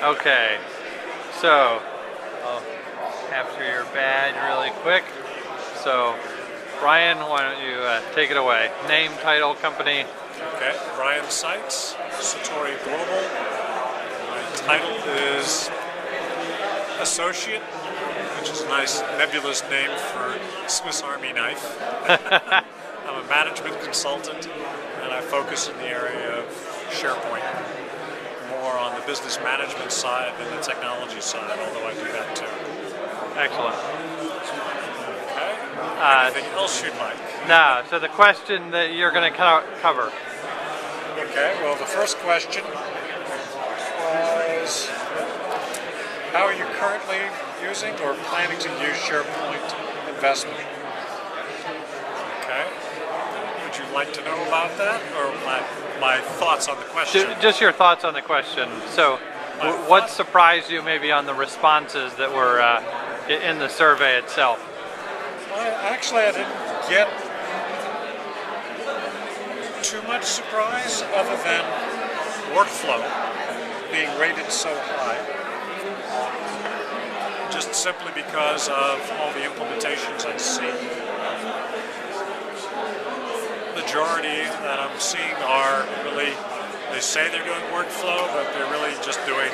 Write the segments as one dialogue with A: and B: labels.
A: Okay, so I'll capture your badge really quick. So, Brian, why don't you take it away? Name, title, company.
B: Okay, Brian Seitz, Satori Global. My title is Associate, which is a nice nebulous name for Swiss Army knife. I'm a management consultant, and I focus in the area of SharePoint, more on the business management side than the technology side, although I do that too.
A: Excellent.
B: Okay. Anything else you'd like?
A: No, so the question that you're going to cover.
B: Okay, well, the first question was, how are you currently using or planning to use SharePoint investment? Okay. Would you like to know about that, or my thoughts on the question?
A: Just your thoughts on the question. So, what surprised you maybe on the responses that were in the survey itself?
B: Actually, I didn't get too much surprise other than workflow being rated so high. Just simply because of all the implementations I see. Majority that I'm seeing are really, they say they're doing workflow, but they're really just doing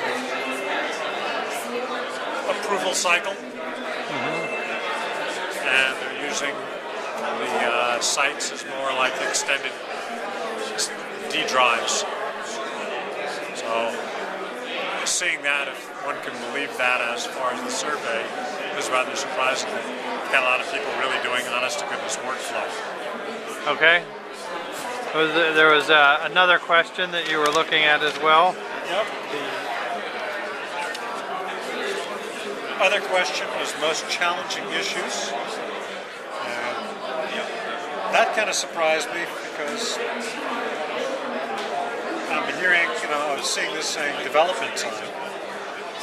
B: approval cycle. And they're using the Seitz as more like extended D drives. So seeing that, if one can believe that as far as the survey, is rather surprising. Got a lot of people really doing honest-to-goodness workflow.
A: Okay. There was another question that you were looking at as well.
B: Yep. The other question was most challenging issues. And that kind of surprised me because I'm hearing, I was seeing this saying development time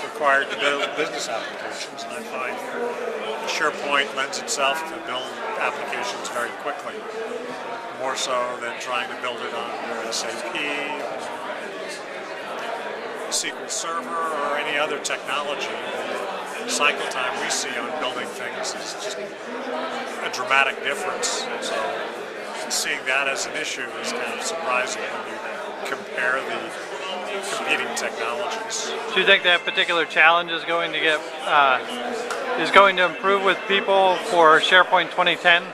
B: required to build business applications, and I find SharePoint lends itself to build applications very quickly, more so than trying to build it on SAP, SQL Server, or any other technology. The cycle time we see on building things is just a dramatic difference. So seeing that as an issue is kind of surprising when you compare the competing technologies.
A: Do you think that particular challenge is going to improve with people for SharePoint 2010?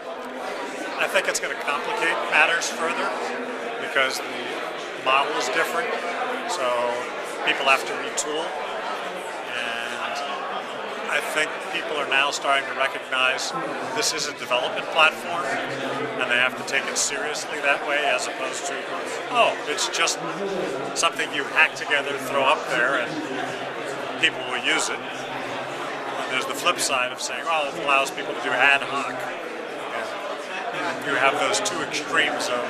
B: I think it's going to complicate matters further because the model is different, so people have to retool. And I think people are now starting to recognize this is a development platform, and they have to take it seriously that way, as opposed to, oh, it's just something you hack together, throw up there, and people will use it. And there's the flip side of saying, well, it allows people to do ad hoc. And you have those two extremes of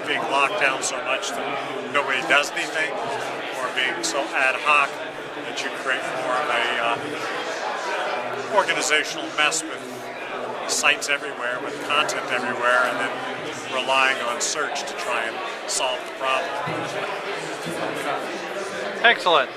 B: being locked down so much that nobody does anything, or being so ad hoc that you create more of a organizational mess with sites everywhere, with content everywhere, and then relying on search to try and solve the problem.
A: Excellent.